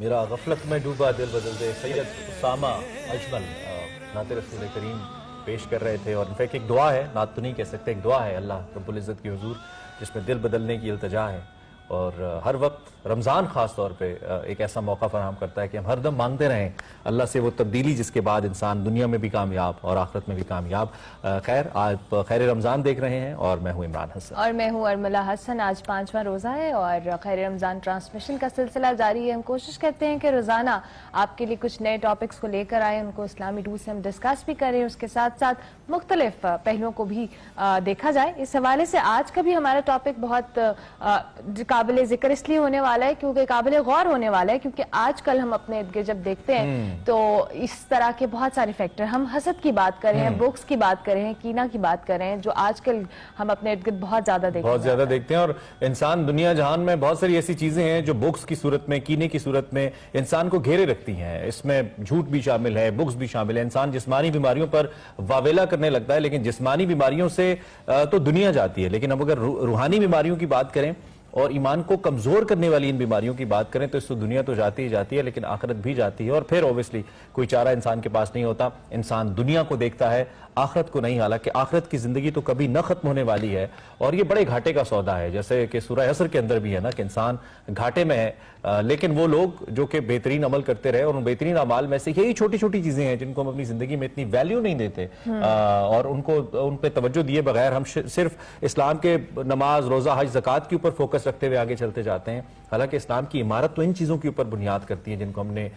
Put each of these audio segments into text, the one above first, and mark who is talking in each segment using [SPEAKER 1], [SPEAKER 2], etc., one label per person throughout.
[SPEAKER 1] میرا غفلت میں ڈوبا دل بدل دے سید اسامہ اجمل نعت رسول کریم پیش کر رہے تھے، اور انفیکٹ ایک دعا ہے، نعت تو نہیں کہہ سکتے، ایک دعا ہے اللہ رب العزت کی حضور جس میں دل بدلنے کی التجا ہے، اور ہر وقت رمضان خاص طور پہ ایک ایسا موقع فراہم کرتا ہے کہ ہم ہر دم مانگتے رہیں اللہ سے وہ تبدیلی جس کے بعد انسان دنیا میں بھی کامیاب اور آخرت میں بھی کامیاب۔ خیر، آپ خیر رمضان دیکھ رہے ہیں اور میں ہوں عمران حسن
[SPEAKER 2] اور میں ہوں ارملہ حسن۔ آج 5واں روزہ ہے اور خیر رمضان ٹرانسمیشن کا سلسلہ جاری ہے۔ ہم کوشش کرتے ہیں کہ روزانہ آپ کے لیے کچھ نئے ٹاپکس کو لے کر آئیں، ان کو اسلامی روح سے ہم ڈسکس بھی کریں، اس کے ساتھ ساتھ مختلف پہلوؤں کو بھی دیکھا جائے۔ اس حوالے سے آج کا بھی ہمارا ٹاپک بہت قابل ذکر اس لیے ہونے والا ہے کیونکہ قابل غور ہونے والا ہے، کیونکہ آج کل ہم اپنے ارد گرد جب دیکھتے ہیں تو اس طرح کے بہت سارے فیکٹر، ہم حسد کی بات کریں ہیں، بغض کی بات کریں ہیں، کینہ کی بات کریں ہیں، جو آج کل ہم اپنے ارد گرد بہت زیادہ دیکھتے
[SPEAKER 1] ہیں، اور انسان دنیا جہان میں بہت ساری ایسی چیزیں ہیں جو بغض کی صورت میں، کینے کی صورت میں انسان کو گھیرے رکھتی ہیں۔ اس میں جھوٹ بھی شامل ہے، بغض بھی شامل ہے، انسان جسمانی بیماریوں پر واویلا کرنے لگتا ہے، لیکن جسمانی بیماریوں سے تو دنیا جاتی ہے، لیکن اب اگر روحانی بیماریوں کی بات کریں اور ایمان کو کمزور کرنے والی ان بیماریوں کی بات کریں تو اس سے دنیا تو جاتی ہی جاتی ہے، لیکن آخرت بھی جاتی ہے، اور پھر اوبیسلی کوئی چارہ انسان کے پاس نہیں ہوتا، انسان دنیا کو دیکھتا ہے، آخرت کو نہیں، حالانکہ آخرت کی زندگی تو کبھی نہ ختم ہونے والی ہے، اور یہ بڑے گھاٹے کا سودا ہے، جیسے کہ سورہ عصر کے اندر بھی ہے نا کہ انسان گھاٹے میں ہے، لیکن وہ لوگ جو کہ بہترین عمل کرتے رہے، اور ان بہترین اعمال میں سے یہی چھوٹی چھوٹی چیزیں ہیں جن کو ہم اپنی زندگی میں اتنی ویلیو نہیں دیتے، اور ان پہ توجہ دیے بغیر ہم صرف اسلام کے نماز، روزہ، حج، زکوٰۃ کے اوپر فوکس رکھتے ہوئے آگے چلتے جاتے ہیں، حالانکہ اسلام کی عمارت تو ان چیزوں کے اوپر بنیاد کرتی ہے جن کو ہم نے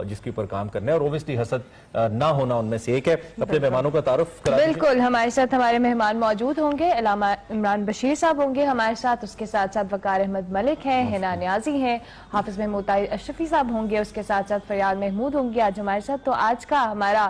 [SPEAKER 1] جس کے اوپر کام کرنا ہے، اور اوبیسلی حسد نہ ہونا ان میں سے ایک ہے۔ اپنے مہمانوں کا تعارف کرا دیجیے۔
[SPEAKER 2] بالکل، ہمارے ساتھ ہمارے مہمان موجود ہوں گے، علامہ عمران بشیر صاحب ہوں گے ہمارے ساتھ، اس کے ساتھ ساتھ وقار احمد ملک ہیں، حنا نیازی ہیں، حافظ محمود طاہر اشرفی صاحب ہوں گے، اس کے ساتھ ساتھ فریاد محمود ہوں گے آج ہمارے ساتھ۔ تو آج کا ہمارا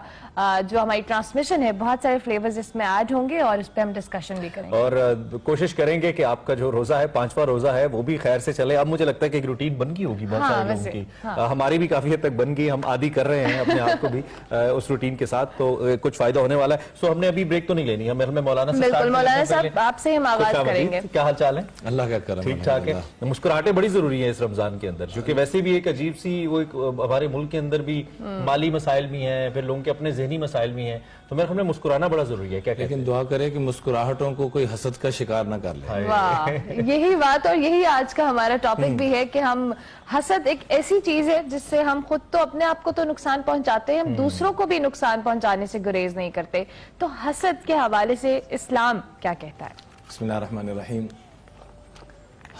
[SPEAKER 2] جو ہماری ٹرانسمیشن ہے بہت سارے فلیورز اس میں ایڈ ہوں گے اور اس پہ ہم ڈسکشن بھی کریں گے،
[SPEAKER 1] اور کوشش کریں گے کہ آپ کا جو روزہ ہے 5واں روزہ ہے وہ بھی خیر سے چلے۔ اب مجھے لگتا ہے کہ ایک روٹین بن گئی ہوگی بہت سارے لوگوں کی، ہماری بھی کافی حد تک بن گئی، ہم عادی کر رہے ہیں اپنے آپ کو بھی اس روٹین کے ساتھ، تو کچھ فائدہ ہونے والا ہے۔ سو ہم نے ابھی بریک تو نہیں لینی، ہمیں مولانا سے
[SPEAKER 2] بالکل مولانا صاحب آپ سے ہم آغاز کریں گے۔
[SPEAKER 1] کیا حال چال ہے؟
[SPEAKER 3] اللہ کا کرم،
[SPEAKER 1] ٹھیک ٹھاک ہے۔ مسکراہٹیں بڑی ضروری ہیں اس رمضان کے اندر، کیونکہ ویسے بھی ایک عجیب سی وہ ہمارے ملک کے اندر بھی مالی مسائل بھی ہیں، پھر لوگوں کے اپنے ذہنی مسائل بھی ہیں، تو میرے خیال میں مسکرانا بڑا ضروری ہے۔ کیا کہتے ہیں؟
[SPEAKER 3] لیکن دعا کرے کہ مسکراہٹوں کو کوئی حسد کا شکار نہ کر لے۔
[SPEAKER 2] واہ، یہی بات، اور یہی آج کا ہمارا ٹاپک بھی ہے کہ ہم حسد ایک ایسی چیز ہے جس سے ہم خود تو اپنے آپ کو تو نقصان پہنچاتے ہیں، ہم دوسروں کو بھی نقصان پہنچانے سے گریز نہیں کرتے، تو حسد کے حوالے سے اسلام کیا کہتا ہے؟
[SPEAKER 3] بسم اللہ الرحمن الرحیم۔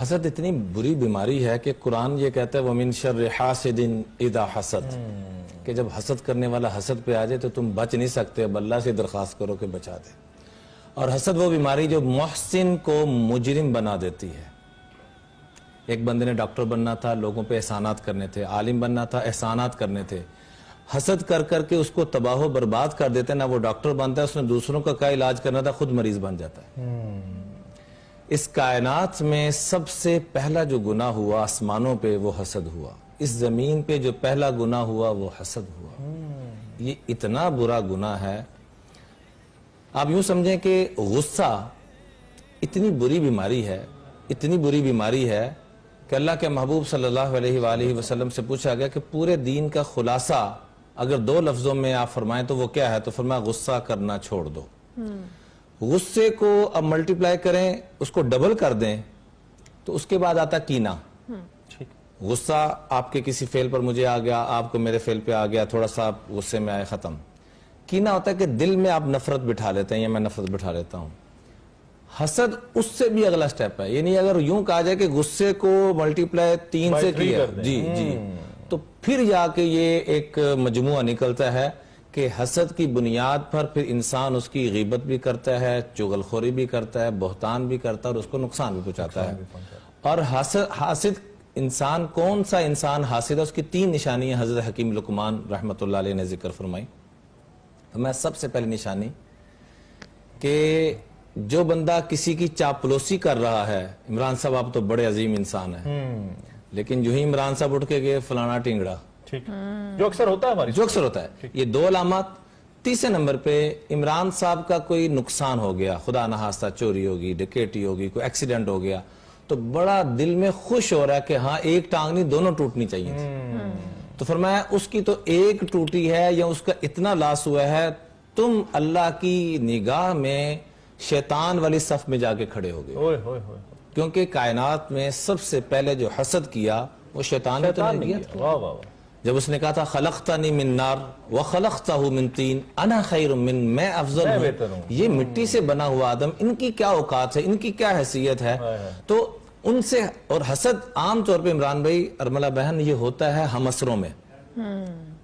[SPEAKER 3] حسد اتنی بری بیماری ہے کہ قرآن یہ کہتا ہے وَمِن شَرِّ حَاسِدٍ اِذَا حَسَد، کہ جب حسد کرنے والا حسد پہ آ جائے تو تم بچ نہیں سکتے، اب اللہ سے درخواست کرو کہ بچا دے۔ اور حسد وہ بیماری جو محسن کو مجرم بنا دیتی ہے۔ ایک بندے نے ڈاکٹر بننا تھا، لوگوں پہ احسانات کرنے تھے، عالم بننا تھا، احسانات کرنے تھے، حسد کر کر کے اس کو تباہ و برباد کر دیتے ہیں، نہ وہ ڈاکٹر بنتا ہے، اس نے دوسروں کا علاج کرنا تھا، خود مریض بن جاتا ہے۔ اس کائنات میں سب سے پہلا جو گناہ ہوا آسمانوں پہ وہ حسد ہوا، اس زمین پہ جو پہلا گناہ ہوا وہ حسد ہوا۔ یہ اتنا برا گناہ ہے، آپ یوں سمجھیں کہ غصہ اتنی بری بیماری ہے، اتنی بری بیماری ہے کہ اللہ کے محبوب صلی اللہ علیہ وآلہ وسلم سے پوچھا گیا کہ پورے دین کا خلاصہ اگر 2 لفظوں میں آپ فرمائیں تو وہ کیا ہے؟ تو فرمایا غصہ کرنا چھوڑ دو۔ غصے کو اب ملٹیپلائی کریں، اس کو ڈبل کر دیں تو اس کے بعد آتا کینہ۔ غصہ آپ کے کسی فعل پر مجھے آ گیا، آپ کو میرے فعل پہ آ گیا، تھوڑا سا آپ غصے میں آئے، ختم۔ کینہ ہوتا ہے کہ دل میں آپ نفرت بٹھا لیتے ہیں، یا میں نفرت بٹھا لیتا ہوں۔ حسد اس سے بھی اگلا سٹیپ ہے، یعنی اگر یوں کہا جائے کہ غصے کو ملٹیپلائی 3 سے کیا جی تو پھر جا کے یہ ایک مجموعہ نکلتا ہے کہ حسد کی بنیاد پر پھر انسان اس کی غیبت بھی کرتا ہے، چغل خوری بھی کرتا ہے، بہتان بھی کرتا ہے، اور اس کو نقصان بھی پہنچاتا ہے۔ اور حاسد انسان، کون سا انسان حاسد ہے؟ اس کی 3 نشانیاں حضرت حکیم لقمان رحمۃ اللہ علیہ نے ذکر فرمائی۔ میں سب سے پہلی نشانی کہ جو بندہ کسی کی چاپلوسی کر رہا ہے، عمران صاحب آپ تو بڑے عظیم انسان ہیں، لیکن جو ہی عمران صاحب اٹھ کے گئے فلانا ٹنگڑا،
[SPEAKER 1] جو اکثر ہوتا ہے ہماری،
[SPEAKER 3] جو اکثر ہوتا ہے، یہ 2 علامات۔ تیسرے نمبر پہ عمران صاحب کا کوئی نقصان ہو گیا، خدا نخواستہ چوری ہوگی، ڈکیٹی ہوگی، کوئی ایکسیڈنٹ ہو گیا، تو بڑا دل میں خوش ہو رہا ہے کہ ہاں ایک ٹانگ نہیں دونوں ٹوٹنی چاہیے تھی. تو فرمایا اس کی تو ایک ٹوٹی ہے یا اس کا اتنا لاس ہوا ہے, تم اللہ کی نگاہ میں شیطان والی صف میں جا کے کھڑے ہو گئے. کیونکہ کائنات میں سب سے پہلے جو حسد کیا وہ شیطان نے تو نہیں کیا. جب اس نے کہا تھا خلقتنی من نار وخلقتہ من طین انا خیر من, میں افضل ہوں, یہ مٹی سے بنا ہوا آدم, ان کی کیا اوقات ہے, ان کی کیا حیثیت ہے. تو ان سے, اور حسد عام طور پہ عمران بھائی ارملہ بہن یہ ہوتا ہے ہم اسروں میں.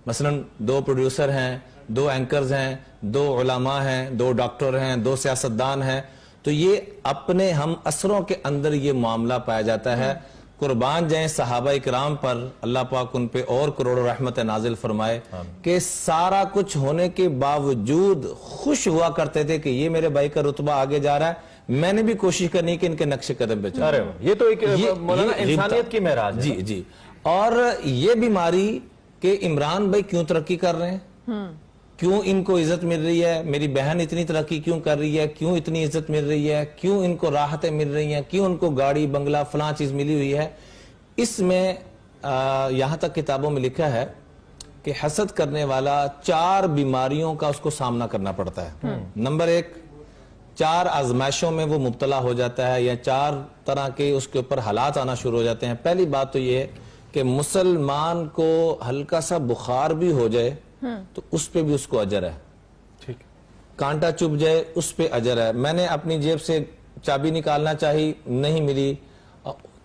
[SPEAKER 3] مثلا 2 پروڈیوسر ہیں, 2 اینکرز ہیں, 2 علماء ہیں, 2 ڈاکٹر ہیں, 2 سیاستدان ہیں, تو یہ اپنے ہم اسروں کے اندر یہ معاملہ پایا جاتا ہے. قربان جائیں صحابہ اکرام پر, اللہ پاک ان پہ اور کروڑوں رحمت نازل فرمائے, کہ سارا کچھ ہونے کے باوجود خوش ہوا کرتے تھے کہ یہ میرے بھائی کا رتبہ آگے جا رہا ہے, میں نے بھی کوشش کرنی کہ ان کے نقش قدم پہ چلے.
[SPEAKER 1] یہ تو ایک مولانا انسانیت کی معراج ہے.
[SPEAKER 3] جی. اور یہ بیماری کہ عمران بھائی کیوں ترقی کر رہے ہیں, کیوں ان کو عزت مل رہی ہے, میری بہن اتنی ترقی کیوں کر رہی ہے, کیوں اتنی عزت مل رہی ہے, کیوں ان کو راحتیں مل رہی ہیں, کیوں ان کو گاڑی بنگلہ فلاں چیز ملی ہوئی ہے. اس میں یہاں تک کتابوں میں لکھا ہے کہ حسد کرنے والا 4 بیماریوں کا اس کو سامنا کرنا پڑتا ہے. نمبر 1, 4 آزمائشوں میں وہ مبتلا ہو جاتا ہے, یا 4 طرح کے اس کے اوپر حالات آنا شروع ہو جاتے ہیں. پہلی بات تو یہ ہے کہ مسلمان کو ہلکا سا بخار بھی ہو جائے تو اس پہ بھی اس کو اجر ہے.
[SPEAKER 1] ٹھیک,
[SPEAKER 3] کانٹا چپ جائے اس پہ اجر ہے. میں نے اپنی جیب سے چابی نکالنا چاہی, نہیں ملی,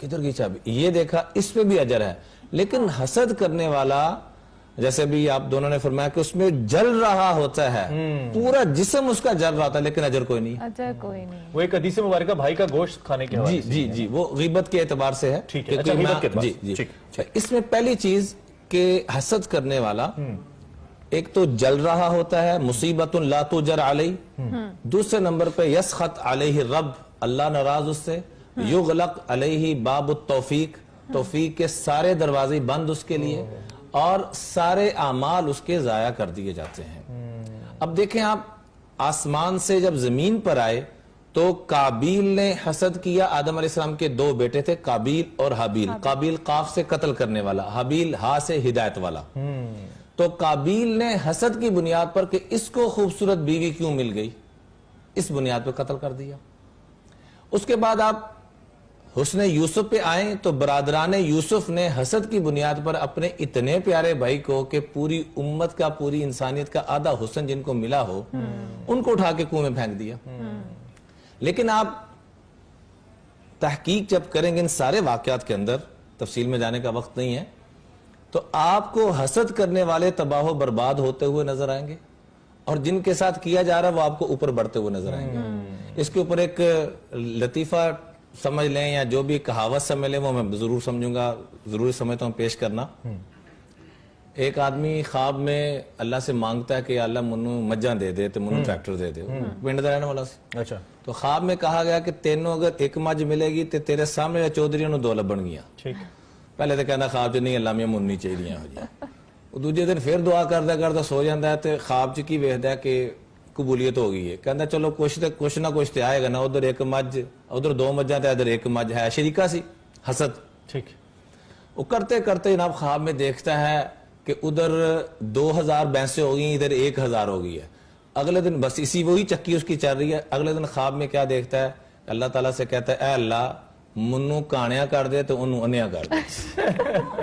[SPEAKER 3] کدھر کی چابی, یہ دیکھا, اس پہ بھی اجر ہے. لیکن حسد کرنے والا, جیسے بھی آپ دونوں نے فرمایا کہ اس میں جل رہا ہوتا ہے, پورا جسم اس کا جل رہا ہوتا ہے, لیکن اجر کوئی نہیں.
[SPEAKER 2] اجر کوئی نہیں.
[SPEAKER 1] وہ ایک حدیث مبارکہ بھائی کا گوشت کھانے کے حوالے سے.
[SPEAKER 3] جی, وہ غیبت کے اعتبار سے ہے.
[SPEAKER 1] ٹھیک ہے, اچھا, غیبت کے اعتبار سے.
[SPEAKER 3] جی. اس میں پہلی چیز کہ حسد کرنے والا ایک تو جل رہا ہوتا ہے, مصیبت لا تجر علی. دوسرے نمبر پہ یسخط علیہ رب, اللہ ناراض اس سے. یغلق علیہ باب التوفیق, توفیق کے سارے دروازے بند اس کے لیے, اور سارے اعمال اس کے ضائع کر دیے جاتے ہیں. اب دیکھیں آپ, آسمان سے جب زمین پر آئے تو قابیل نے حسد کیا. آدم علیہ السلام کے 2 بیٹے تھے, قابیل اور حابیل. قابیل قاف سے قتل کرنے والا, حابیل ہا سے ہدایت والا. تو قابیل نے حسد کی بنیاد پر کہ اس کو خوبصورت بیوی کیوں مل گئی, اس بنیاد پر قتل کر دیا. اس کے بعد آپ حسن یوسف پہ آئیں تو برادران یوسف نے حسد کی بنیاد پر اپنے اتنے پیارے بھائی کو کہ پوری امت کا, پوری انسانیت کا آدھا حسن جن کو ملا ہو, ان کو اٹھا کے کنویں میں پھینک دیا. لیکن آپ تحقیق جب کریں گے ان سارے واقعات کے اندر, تفصیل میں جانے کا وقت نہیں ہے, تو آپ کو حسد کرنے والے تباہ و برباد ہوتے ہوئے نظر آئیں گے, اور جن کے ساتھ کیا جا رہا ہے وہ آپ کو اوپر بڑھتے ہوئے نظر آئیں گے. اس کے اوپر ایک لطیفہ سمجھ لیں یا جو بھی کہاوت سمجھ لیں, وہ میں ضرور سمجھوں گا, ضروری سمجھتا ہوں پیش کرنا. ایک آدمی خواب میں اللہ سے مانگتا ہے کہ اللہ منو مجھاں دے دے, تو منو ٹریکٹر دے دے, پنڈ دا رہنے والا سے.
[SPEAKER 1] اچھا,
[SPEAKER 3] تو خواب میں کہا گیا کہ تینوں اگر ایک مجھ ملے گی تو تیرے سامنے چودھریوں نے 2 لبن گیا.
[SPEAKER 1] ٹھیک,
[SPEAKER 3] پہلے تو کہنا خواب چ نہیں اللہ میں مننی چاہیے ہو جی. دوجے دن پھر دعا کرتا سو جاتا ہے, تو خواب چ کی ویکھدا ہے کہ قبولیت ہو گئی ہے. کہندا چلو کچھ نہ کچھ تے آئے گا نا, ادھر 1 مجھ, ادھر 2 مجھاں تے ادھر 1 مجھ ہے. شریکہ سی حسد.
[SPEAKER 1] ٹھیک,
[SPEAKER 3] وہ کرتے کرتے جناب خواب میں دیکھتا ہے کہ ادھر 2000 بھینسیں ہو گئی, ادھر 1000 ہو گئی ہے. اگلے دن بس اسی وہی چکی اس کی چل رہی ہے. اگلے دن خواب میں کیا دیکھتا ہے, اللہ تعالیٰ سے کہتا ہے اے اللہ منو کانیا کر دے تو انہوں انیا کر دے,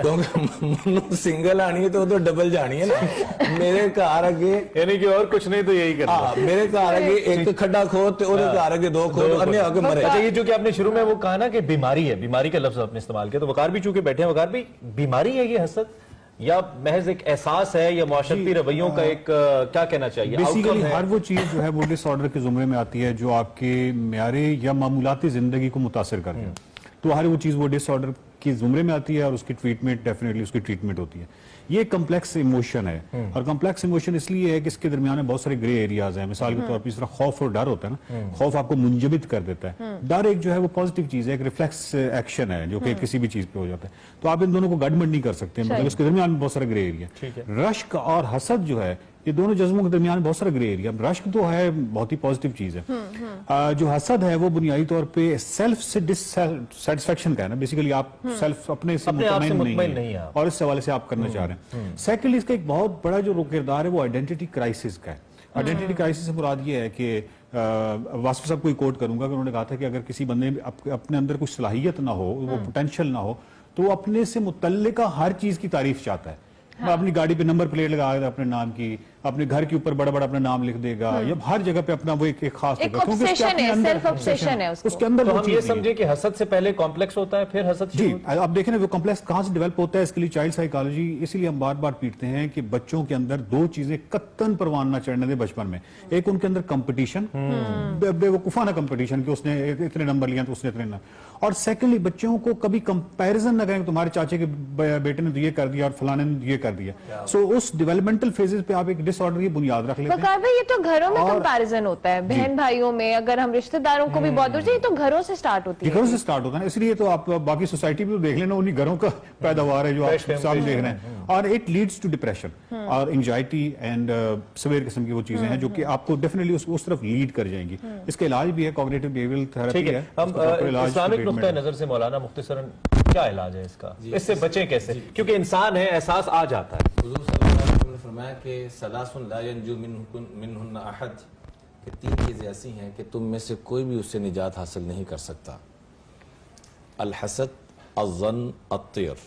[SPEAKER 3] کیونکہ منو سنگل آنی ہے تو ادھر ڈبل جانی ہے نا. میرے گھر اگے
[SPEAKER 1] یعنی کہ اور کچھ نہیں تو یہی کرنا.
[SPEAKER 3] میرے گھر اگے ایک کھڈا کھود تے اودے گھر اگے 2 کھود, انیا ہو کے مرے.
[SPEAKER 1] اچھا, یہ جو کہ آپ نے شروع میں وہ کہا نا کہ بیماری ہے, بیماری کا لفظ آپ نے استعمال کیا, تو وقار بھی چونکہ بیٹھے ہیں, وقار بھی بیماری ہے یہ حسد یا محض ایک احساس ہے یا معاشرتی رویوں کا ایک کیا کہنا چاہیے
[SPEAKER 4] بیسیکلی ہر وہ چیز جو ہے وہ ڈس آرڈر کے زمرے میں آتی ہے جو آپ کے معیارِ یا معمولاتی زندگی کو متاثر کرتی ہے. تو ہر وہ چیز وہ ڈس آرڈر کی زمرے میں آتی ہے, اور اس کی ٹریٹمنٹ ڈیفینیٹلی اس کی ٹریٹمنٹ ہوتی ہے. یہ کمپلیکس ایموشن ہے, اور کمپلیکس ایموشن اس لیے ہے کہ اس کے درمیان میں بہت سارے گرے ایریاز ہیں. مثال کے طور پر اس طرح خوف اور ڈر ہوتا ہے نا, خوف آپ کو منجمد کر دیتا ہے. ڈر ایک جو ہے وہ پازیٹیو چیز ہے, ایک ریفلیکس ایکشن ہے جو کہ کسی بھی چیز پہ ہو جاتا ہے. تو آپ ان دونوں کو گڈمنٹ نہیں کر سکتے, مطلب اس کے درمیان میں بہت سارے گرے ایریا. رشک اور حسد جو ہے یہ دونوں جذبوں کے درمیان بہت سارا گرے ایریا. رشک تو ہے بہت ہی پازیٹیو چیز ہے. جو حسد ہے وہ بنیادی طور پہ سیلف سے ڈس سیٹسفیکشن کا ہے نا, بیسیکلی آپ سیلف اپنے سے مطمئن نہیں ہیں اور اس حوالے سے آپ کرنا چاہ رہے ہیں. سیکنڈلی اس کا ایک بہت بڑا جو کردار ہے وہ آئیڈینٹی کرائسس کا ہے. آئیڈینٹی کرائسس سے مراد یہ ہے کہ واسف صاحب کو ہی کوٹ کروں گا کہ انہوں نے کہا تھا کہ اگر کسی بندے میں اپنے اندر کوئی صلاحیت نہ ہو, وہ پوٹینشیل نہ ہو, تو وہ اپنے سے متعلقہ ہر چیز کی تعریف چاہتا ہے. اپنی گاڑی پہ نمبر پلیٹ لگا دے اپنے نام کی, اپنے گھر کے اوپر بڑا بڑا اپنا نام لکھ دے گا, یا ہر جگہ پہ اپنا وہ ایک خاص
[SPEAKER 2] ایک obsession ہے, self obsession ہے
[SPEAKER 4] اس کے اندر.
[SPEAKER 1] تو ہم یہ سمجھے کہ حسد سے پہلے کمپلیکس ہوتا ہے, پھر حسد.
[SPEAKER 4] جی آپ دیکھیں نا وہ کمپلیکس کہاں سے ڈیولپ ہوتا ہے. اس کے لیے چائلڈ سائیکالوجی, اسی لیے ہم بار بار پیٹتے ہیں کہ بچوں کے اندر دو چیزیں قطعاً پروان نہ چڑھنے دیں بچپن میں. ایک ان کے اندر کمپٹیشن, بے وقوفانہ کمپٹیشن کہ اس نے اتنے نمبر لیا تو اس نے اتنے نہ, اور سیکنڈلی بچوں کو کبھی کمپیریزن نہ کریں کہ تمہارے چاچے کے بیٹے نے یہ کر دیا اور فلانے نے یہ کر دیا. سو اس ڈیولپمنٹل فیزز پہ آپ ایک ڈس آرڈر کی بنیاد رکھ لیتے ہیں.
[SPEAKER 2] یہ تو گھروں میں کمپیریزن ہوتا ہے, بہن بھائیوں میں, اگر ہم رشتہ داروں کو بھی بہت یہ تو گھروں سے سٹارٹ ہوتی ہے.
[SPEAKER 4] گھروں سے سٹارٹ ہوتا ہے, اس لیے تو آپ باقی سوسائٹی بھی دیکھ لینا, انہی گھروں کا پیداوار ہے جو آپ سامنے دیکھ رہے ہیں. اور اٹ لیڈز ٹو ڈپریشن اور انجائٹی اینڈ سویر قسم کی وہ چیزیں ہیں جو کہ آپ کو ڈیفینیٹلی اس طرف لیڈ کر جائیں گی. اس کا علاج بھی ہے, کوگنیٹو بیہیویئرل تھراپی ہے.
[SPEAKER 1] ہم اسلامک نقطہ نظر سے مولانا مختصراً کیا علاج ہے اس کا, اس سے بچیں کیسے, کیونکہ انسان ہے احساس آ جاتا ہے.
[SPEAKER 3] حضور صلی اللہ علیہ وسلم نے فرمایا کہ ثلاث لا ینجو منہن احد, کہ تین چیزیں ایسی ہیں کہ تم میں سے کوئی بھی اس سے نجات حاصل نہیں کر سکتا. الحسد, الظن, الطیر.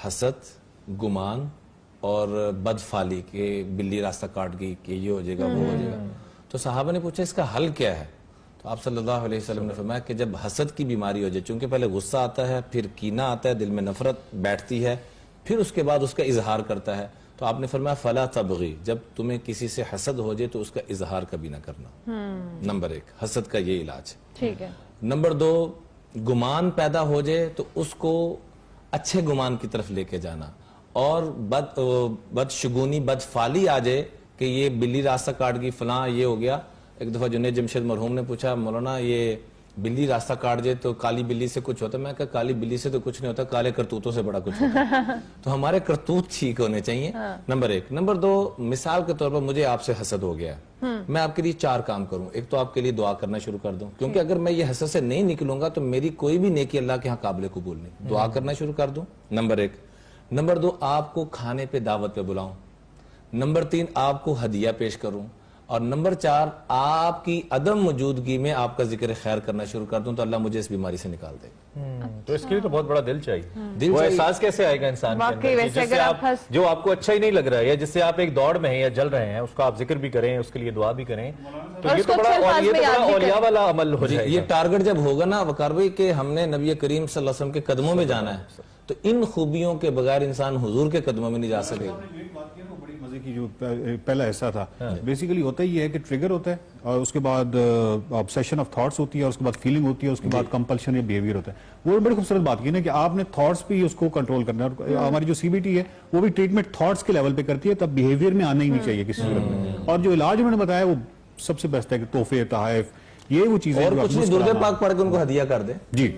[SPEAKER 3] حسد, گمان اور بدفعلی کہ بلی راستہ کاٹ گئی کہ یہ ہو جائے گا وہ ہو جائے گا. تو صحابہ نے پوچھا اس کا حل کیا ہے, تو آپ صلی اللہ علیہ وسلم نے فرمایا کہ جب حسد کی بیماری ہو جائے, چونکہ پہلے غصہ آتا ہے, پھر کینہ آتا ہے, دل میں نفرت بیٹھتی ہے, پھر اس کے بعد اس کا اظہار کرتا ہے, تو آپ نے فرمایا فلا تبغی, جب تمہیں کسی سے حسد ہو جائے تو اس کا اظہار کبھی نہ کرنا. نمبر ایک, حسد کا یہ علاج.
[SPEAKER 2] ٹھیک ہے.
[SPEAKER 3] نمبر دو, گمان پیدا ہو جائے تو اس کو اچھے گمان کی طرف لے کے جانا, اور بدشگونی, بدفعلی آ جائے کہ یہ بلی راستہ کاٹ گئی فلاں یہ ہو گیا. ایک دفعہ جنید جمشید مرحوم نے پوچھا مولانا یہ بلی راستہ کاٹ جائے تو کالی بلی سے کچھ ہوتا ہے؟ میں کہا کالی بلی سے تو کچھ نہیں ہوتا, کالے کرتوتوں سے بڑا کچھ ہوتا ہے. تو ہمارے کرتوت ٹھیک ہونے چاہیے, نمبر ایک. نمبر دو, مثال کے طور پر مجھے آپ سے حسد ہو گیا ہے, میں آپ کے لیے 4 کام کروں. ایک تو آپ کے لیے دعا کرنا شروع کر دوں, کیونکہ اگر میں یہ حسد سے نہیں نکلوں گا تو میری کوئی بھی نیکی اللہ کے ہاں قابل قبول نہیں. دعا کرنا شروع کر دوں, نمبر ایک. نمبر دو, آپ کو کھانے پہ دعوت پہ بلاؤں. نمبر 3, آپ کو ہدیہ پیش کروں. اور نمبر 4, آپ کی عدم موجودگی میں آپ کا ذکر خیر کرنا شروع کر دوں تو اللہ مجھے اس بیماری سے نکال دے.
[SPEAKER 1] تو اس کے لیے تو بہت بڑا دل چاہیے. وہ احساس کیسے آئے گا انسان کے اندر جس سے آپ, جو آپ کو اچھا ہی نہیں لگ رہا ہے یا جس سے آپ ایک دوڑ میں ہیں یا جل رہے ہیں, اس کا آپ ذکر بھی کریں, اس کے لیے دعا بھی کریں, تو یہ تو بڑا اولیاء والا عمل ہو جائے گا.
[SPEAKER 3] یہ ٹارگٹ جب ہوگا نا وقار بھائی کہ ہم نے نبی کریم صلی اللہ علیہ وسلم کے قدموں میں جانا ہے, تو ان خوبیوں کے بغیر انسان حضور کے قدموں میں نہیں جا سکے.
[SPEAKER 4] مزے کی جو پہلا ایسا تھا, بیسیکلی ہوتا ہی ہے کہ ٹریگر ہوتا ہے, اور اس کے بعد obsession آف تھاٹس ہوتی ہے, اور اس کے بعد فیلنگ ہوتی ہے, اس کے بعد کمپلشن یا بیہیویئر ہوتا ہے. وہ بڑی خوبصورت بات کی نا کہ آپ نے تھاٹس پہ ہی اس کو کنٹرول کرنا ہے, اور ہماری جو سی بی ٹی ہے وہ بھی ٹریٹمنٹ تھاٹس کے لیول پہ کرتی ہے, تب بیہیویئر میں آنا ہی نہیں چاہیے کسی صورت میں. اور جو علاج انہوں نے بتایا وہ سب سے بیسٹ ہے کہ تحفے, تحائف, یہ وہ چیزیں
[SPEAKER 3] اور کچھ نہیں, درود پاک پڑھ کے ان کو ہدیہ کر دیں.
[SPEAKER 4] جی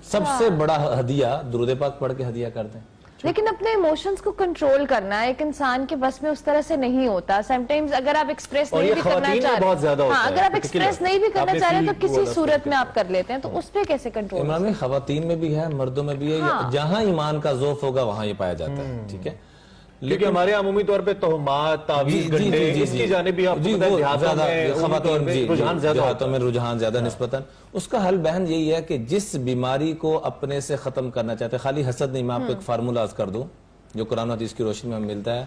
[SPEAKER 3] سب سے بڑا ہدیہ درود پاک پڑھ کے ہدیہ کر دیں.
[SPEAKER 2] لیکن اپنے ایموشنز کو کنٹرول کرنا ایک انسان کے بس میں اس طرح سے نہیں ہوتا. سم ٹائمز اگر آپ ایکسپریس نہیں بھی کرنا چاہ رہے ہیں, اگر آپ ایکسپریس نہیں بھی کرنا چاہ رہے ہیں تو کسی صورت میں آپ کر لیتے ہیں, تو اس پہ کیسے کنٹرول؟
[SPEAKER 3] ایمان میں خواتین میں بھی ہے, مردوں میں بھی ہے, جہاں ایمان کا ذوف ہوگا وہاں یہ پایا جاتا ہے. ٹھیک ہے,
[SPEAKER 1] لیکن ہمارے عمومی طور پہ تہمات, تعویذ گنڈے, اس کی جانب بھی آپ کو پتہ ہے
[SPEAKER 3] دیہاتوں میں رجحان زیادہ نسبتاً. اس کا حل بہن یہی ہے کہ جس بیماری کو اپنے سے ختم کرنا چاہتے ہیں, خالی حسد نہیں, میں آپ کو ایک فارمولہ کر دوں جو قرآن و حدیث کی روشنی میں ہمیں ملتا ہے.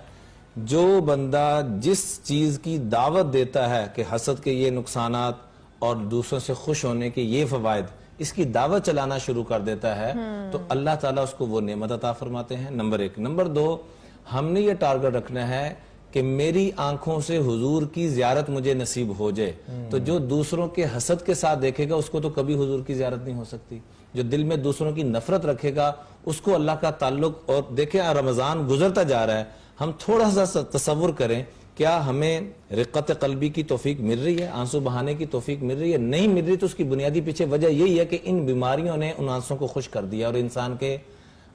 [SPEAKER 3] جو بندہ جس چیز کی دعوت دیتا ہے کہ حسد کے یہ نقصانات اور دوسروں سے خوش ہونے کے یہ فوائد, اس کی دعوت چلانا شروع کر دیتا ہے تو اللہ تعالیٰ اس کو وہ نعمت عطا فرماتے ہیں. نمبر ایک. نمبر دو, ہم نے یہ ٹارگٹ رکھنا ہے کہ میری آنکھوں سے حضور کی زیارت مجھے نصیب ہو جائے, تو جو دوسروں کے حسد کے ساتھ دیکھے گا اس کو تو کبھی حضور کی زیارت نہیں ہو سکتی. جو دل میں دوسروں کی نفرت رکھے گا اس کو اللہ کا تعلق. اور دیکھیں رمضان گزرتا جا رہا ہے, ہم تھوڑا سا تصور کریں, کیا ہمیں رقت قلبی کی توفیق مل رہی ہے, آنسو بہانے کی توفیق مل رہی ہے؟ نہیں مل رہی. تو اس کی بنیادی پیچھے وجہ یہی ہے کہ ان بیماریوں نے ان آنسوں کو خوش کر دیا اور انسان کے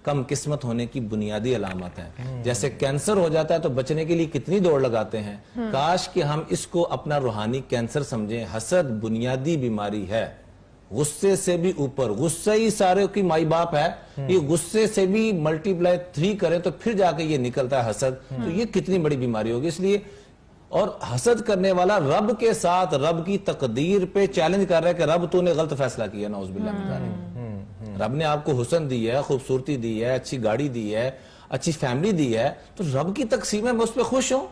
[SPEAKER 3] کم قسمت ہونے کی بنیادی علامت ہے. جیسے کینسر ہو جاتا ہے تو بچنے کے لیے کتنی دوڑ لگاتے ہیں. کاش کہ ہم اس کو اپنا روحانی کینسر سمجھیں. حسد بنیادی بیماری ہے, غصے سے بھی اوپر. غصہ ہی سارے کی مائی باپ ہے. یہ غصے سے بھی ملٹی پلائی 3 کریں تو پھر جا کے یہ نکلتا ہے حسد. تو یہ کتنی بڑی بیماری ہوگی. اس لیے اور حسد کرنے والا رب کے ساتھ رب کی تقدیر پہ چیلنج کر رہا ہے کہ رب تو نے غلط فیصلہ کیا. نعوذ باللہ من ذالک. رب نے آپ کو حسن دی ہے, خوبصورتی دی ہے, اچھی گاڑی دی ہے, اچھی فیملی دی ہے, تو رب کی تقسیم ہے, میں اس پہ خوش ہوں.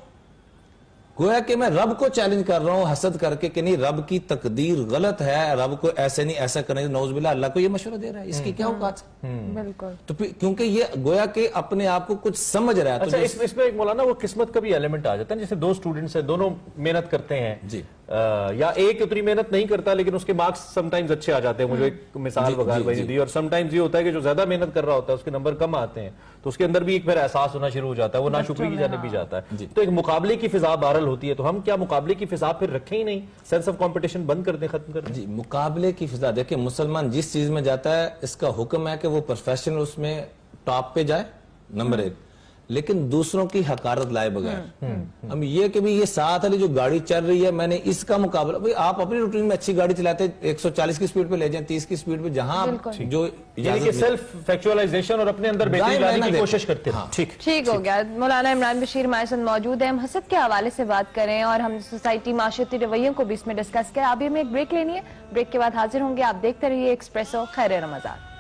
[SPEAKER 3] گویا کہ میں رب کو چیلنج کر رہا ہوں حسد کر کے کہ نہیں, رب کی تقدیر غلط ہے, رب کو ایسے نہیں ایسا کرنے. نعوذ باللہ, اللہ کو یہ مشورہ دے رہا ہے, اس کی کیا اوقات ہے.
[SPEAKER 2] بالکل.
[SPEAKER 3] تو کیونکہ یہ گویا کہ اپنے آپ کو کچھ سمجھ رہا ہے.
[SPEAKER 1] اچھا, اس میں ایک مولانا وہ قسمت کا بھی ایلیمنٹ آ جاتا ہے. جیسے 2 اسٹوڈنٹس ہیں, دونوں محنت کرتے ہیں
[SPEAKER 3] جی,
[SPEAKER 1] یا ایک اتنی محنت نہیں کرتا لیکن اس کے مارکس سم ٹائمز اچھے آ جاتے ہیں. مجھے ایک مثال وغیرہ دی, اور سم ٹائمز یہ ہوتا ہے کہ جو زیادہ محنت کر رہا ہوتا ہے اس کے نمبر کم آتے ہیں, تو اس کے اندر بھی ایک پھر احساس ہونا شروع ہو جاتا ہے, وہ ناشکری کی جانب بھی جاتا ہے. تو ایک مقابلے کی فضا بہرحال ہوتی ہے. تو ہم کیا مقابلے کی فضا پھر رکھیں ہی نہیں, سینس آف کمپٹیشن بند کر دیں, ختم کر دیں؟
[SPEAKER 3] جی, مقابلے کی فضا دیکھیں, مسلمان جس چیز میں جاتا ہے اس کا حکم ہے کہ وہ پروفیشنل اس میں ٹاپ پہ جائے, نمبر 1, لیکن دوسروں کی حقارت لائے بغیر. ہم یہ کہ یہ ساتھ والی جو گاڑی چل رہی ہے میں نے اس کا مقابلہ, بھئی آپ اپنی روٹین میں اچھی گاڑی چلاتے 140 کی سپیڈ پہ لے جائیں, 30 کی سپیڈ پہ, جہاں جو
[SPEAKER 1] یعنی کہ سیلف فیکچوالائزیشن اور اپنے اندر بہتری لانے کی کوشش کرتے ہیں.
[SPEAKER 2] ٹھیک ہو گیا. مولانا عمران بشیر ہمارے ساتھ موجود ہیں. ہم حسد کے حوالے سے بات کریں اور ہم سوسائٹی معاشرتی رویوں کو بھی اس میں ڈسکس کریں. ابھی ہمیں ایک بریک لینی ہے, بریک کے بعد حاضر ہوں گے. آپ دیکھتے رہیے ایکسپریسو. خیر رمضان.